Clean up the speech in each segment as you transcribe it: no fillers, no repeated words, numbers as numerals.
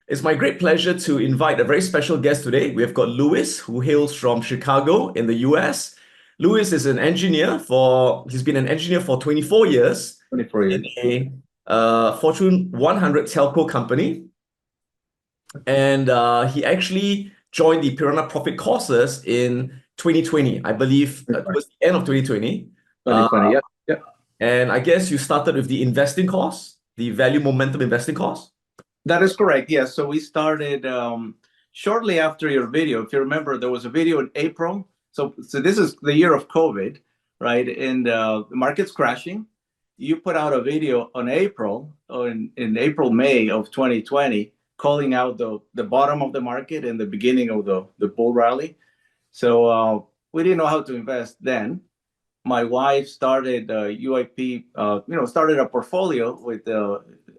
It's my great pleasure to invite a very special guest today. We have got Louis, who hails from Chicago in the US. Louis is an engineer he's been an engineer for 24 years 24 in years. a Fortune 100 telco company. And he actually joined the Piranha Profit courses in 2020, I believe, 2020. towards the end of 2020. Uh, 2020. Yeah. Yeah. and I guess you started with the investing course, the value momentum investing course. That is correct. Yeah. So we started shortly after your video. If you remember, there was a video in April. So this is the year of COVID, right? And the market's crashing. You put out a video on April, or in April, May of 2020, calling out the bottom of the market and the beginning of the bull rally. So we didn't know how to invest then. My wife started UIP, started a portfolio with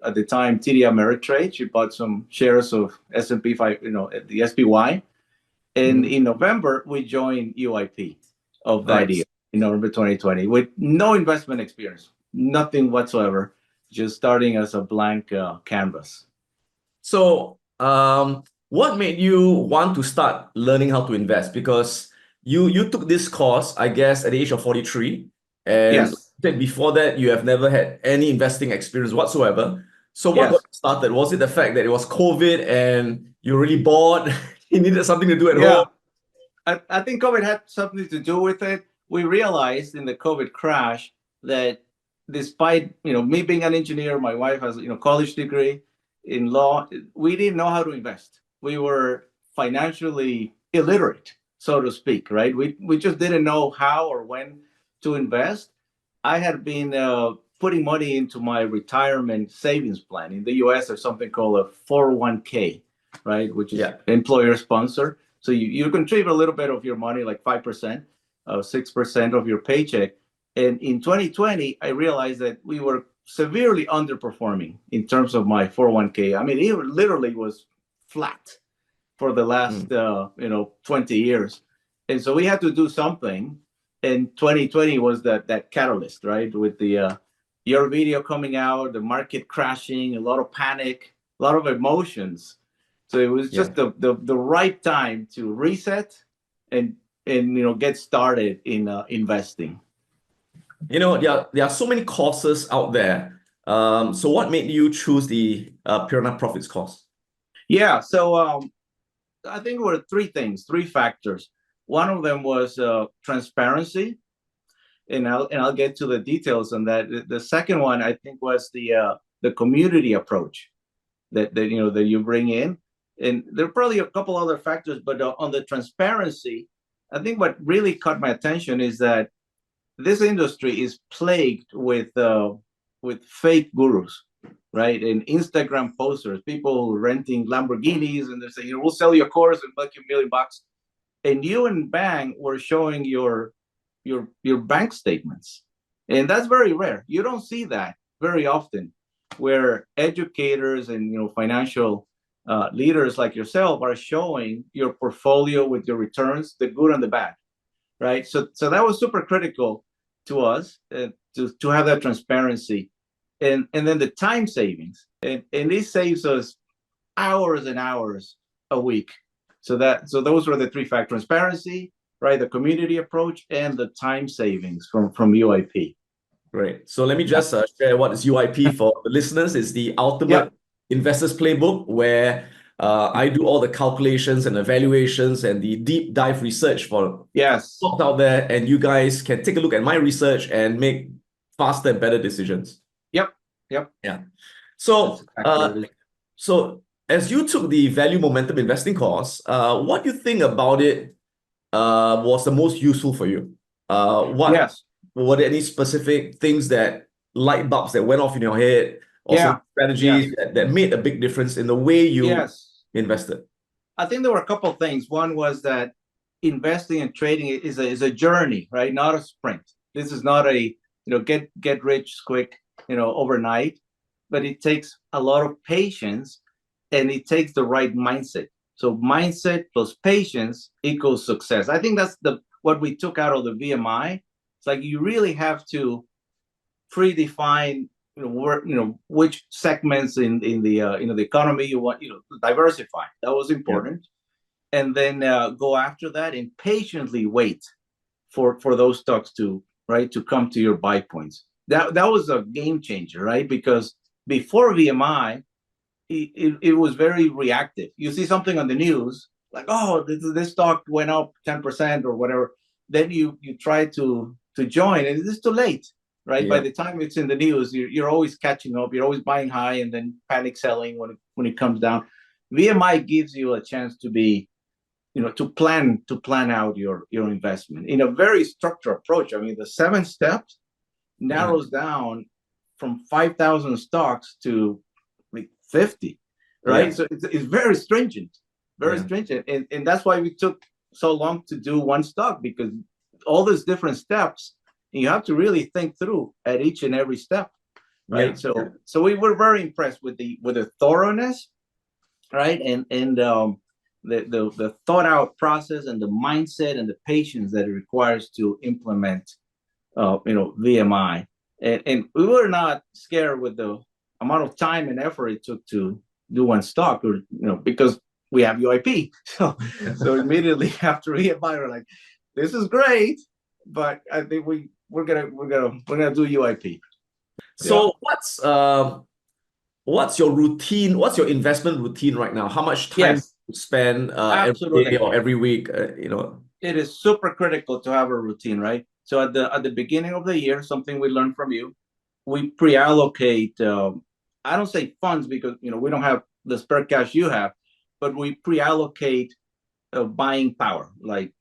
at the time TD Ameritrade. She bought some shares of S&P 5, the SPY. And in November, we joined UIP of that year, in November 2020, with no investment experience, nothing whatsoever, just starting as a blank canvas. So, what made you want to start learning how to invest? Because you took this course, I guess, at the age of 43, and Yes. before that, you have never had any investing experience whatsoever. So, what got Yes. you started? Was it the fact that it was COVID and you're really bored, you needed something to do at home? Yeah. I think COVID had something to do with it. We realized in the COVID crash that despite me being an engineer, my wife has college degree in law, we didn't know how to invest. We were financially illiterate, so to speak, right? We just didn't know how or when to invest. I had been putting money into my retirement savings plan. In the US, there's something called a 401k, right, which is employer sponsored. So you contribute a little bit of your money, like 5%, 6% of your paycheck. And in 2020, I realized that we were severely underperforming in terms of my 401k. I mean, it literally was flat for the last 20 years. And so we had to do something. And 2020 was that catalyst, right? With the your video coming out, the market crashing, a lot of panic, a lot of emotions. So it was just the right time to reset and get started in investing. There are so many courses out there. So what made you choose the Piranha Profits course? Yeah, so I think there were three factors. One of them was transparency, and I'll get to the details on that. The second one, I think, was the community approach that you bring in. And there are probably a couple other factors, but on the transparency, I think what really caught my attention is that this industry is plagued with fake gurus, right? And Instagram posters, people renting Lamborghinis, and they're saying, we'll sell you a course and make you $1 million. And you and Bang were showing your bank statements, and that's very rare. You don't see that very often, where educators and financial leaders like yourself are showing your portfolio with your returns, the good and the bad, right? So that was super critical to us to have that transparency, and then the time savings, and this saves us hours and hours a week. So those were the three factors: transparency, right, the community approach, and the time savings from UIP. Great. So let me just share what is UIP for the listeners. It's the ultimate investors playbook where I do all the calculations and evaluations and the deep dive research for stocks out there, and you guys can take a look at my research and make faster and better decisions. Yep. Yeah. So so as you took the value momentum investing course, what do you think about it was the most useful for you? Were there any specific things light bulbs that went off in your head, or some strategies that made a big difference in the way you invested? I think there were a couple of things. One was that investing and trading is a journey, right? Not a sprint. This is not a get rich quick overnight, but it takes a lot of patience, and it takes the right mindset. So mindset plus patience equals success. I think that's what we took out of the VMI. It's like you really have to predefine which segments in the the economy you want, diversify. That was important. Yeah. And then go after that and patiently wait for those stocks to come to your buy points. That was a game changer, right? Because before VMI, it was very reactive. You see something on the news, like, oh, this stock went up 10% or whatever. Then you try to join, and it's too late, right? Yeah. By the time it's in the news, you're always catching up. You're always buying high and then panic selling when it comes down. VMI gives you a chance to be, to plan out your investment in a very structured approach. I mean, the 7 steps narrows down from 5,000 stocks to like 50, right? Yeah. So it's very stringent, stringent. And that's why we took so long to do one stock, because all these different steps, and you have to really think through at each and every step, right? Yeah. So we were very impressed with the thoroughness, right? And the thought out process and the mindset and the patience that it requires to implement VMI. And we were not scared with the amount of time and effort it took to do one stock, or because we have UIP. So immediately after VMI, we're like, this is great, but I think we're gonna do UIP. So what's your routine? What's your investment routine right now? How much time do you spend every day or every week? It is super critical to have a routine, right? So at the beginning of the year, something we learned from you, we pre-allocate. I don't say funds, because we don't have the spare cash you have, but we pre-allocate buying power. Like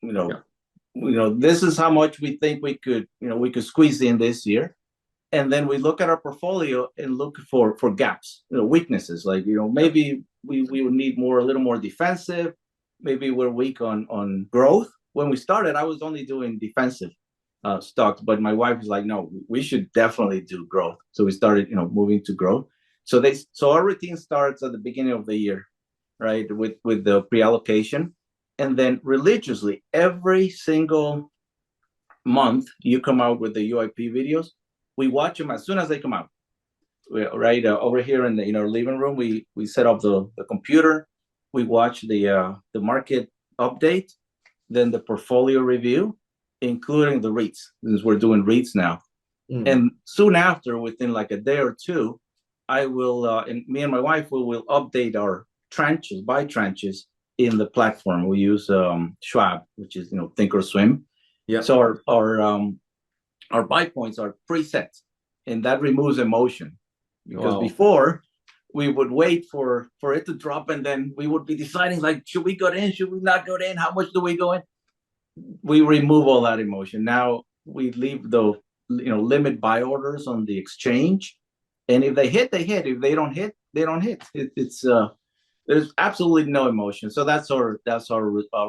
this is how much we think we could squeeze in this year, and then we look at our portfolio and look for gaps, weaknesses. Like maybe we would need a little more defensive. Maybe we're weak on growth. When we started, I was only doing defensive stocks, but my wife was like, no, we should definitely do growth. So we started moving to growth. So our routine starts at the beginning of the year, right, with the pre-allocation, and then religiously every single month you come out with the UIP videos. We watch them as soon as they come out. Right over here in the living room, we set up the computer. We watch the market update, then the portfolio review, including the REITs, since we're doing REITs now. And soon after, within like a day or two, I will, and me and my wife will update our tranches, buy tranches in the platform. We use Schwab, which is Thinkorswim. Yeah. So our buy points are preset, and that removes emotion, because before we would wait for it to drop, and then we would be deciding, like, should we go in, should we not go in, how much do we go in? We remove all that emotion. Now we leave the limit buy orders on the exchange, and if they hit, they hit. If they don't hit, they don't hit. It's there's absolutely no emotion. So that's our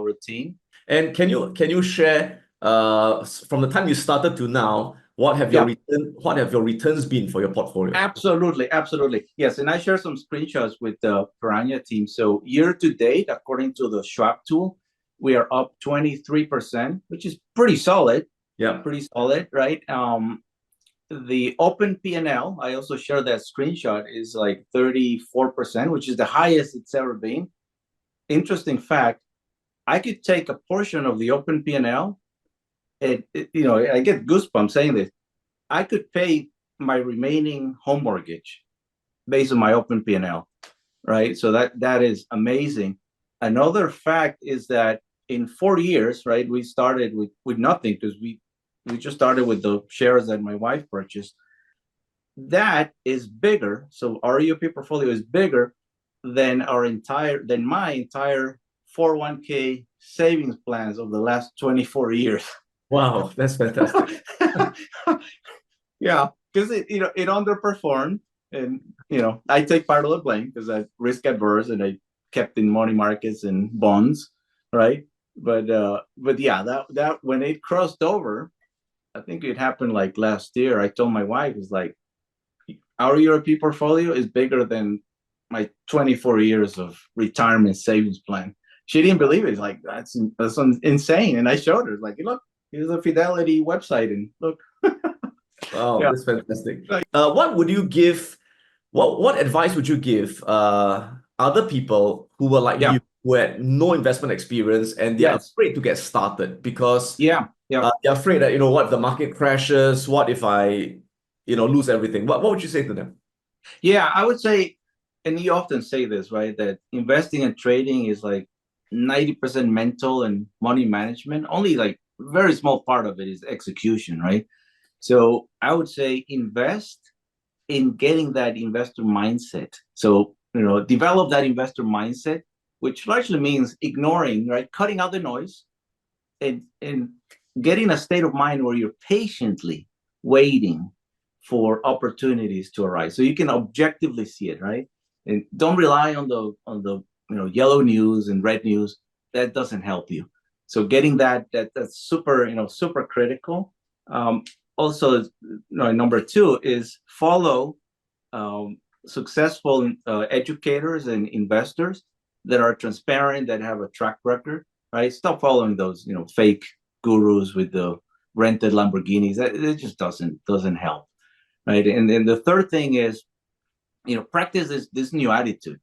routine. And can you share from the time you started to now, what have your returns been for your portfolio? Absolutely. Yes, and I share some screenshots with the Piranha team. So year to date, according to the Schwab tool, we are up 23%, which is pretty solid. Yeah, pretty solid, right? The open P&L, I also share that screenshot, is like 34%, which is the highest it's ever been. Interesting fact, I could take a portion of the open P&L, and I get goosebumps saying this. I could pay my remaining home mortgage based on my open P&L, right? So that is amazing. Another fact is that in 4 years, right, we started with nothing, because we just started with the shares that my wife purchased. That is bigger. So our EOP portfolio is bigger than my entire 401k savings plans of the last 24 years. Wow, that's fantastic. Yeah, because it underperformed, and I take part of the blame because I risk adverse and I kept in money markets and bonds, right? But yeah, that when it crossed over, I think it happened like last year. I told my wife, it's like, our European portfolio is bigger than my 24 years of retirement savings plan. She didn't believe it. It's like, that's insane. And I showed her, like, look, here's a Fidelity website, and look. Wow, Yeah. that's fantastic. What would you give? What advice would you give other people who were like Yeah. you, who had no investment experience and they're Yes. afraid to get started because Yeah. Yeah. they're afraid that, what if the market crashes? What if I, lose everything? What would you say to them? Yeah. I would say, and you often say this, right? That investing and trading is like 90% mental and money management. Only like very small part of it is execution, right? So I would say invest in getting that investor mindset. So, develop that investor mindset, which largely means ignoring, right? Cutting out the noise and getting a state of mind where you're patiently waiting for opportunities to arise. So you can objectively see it, right? And don't rely on the yellow news and red news. That doesn't help you. So getting that's super critical. Also, number two is follow successful educators and investors that are transparent, that have a track record, right? Stop following those, fake gurus with the rented Lamborghinis. It just doesn't help, right? And then the third thing is, practice this new attitude.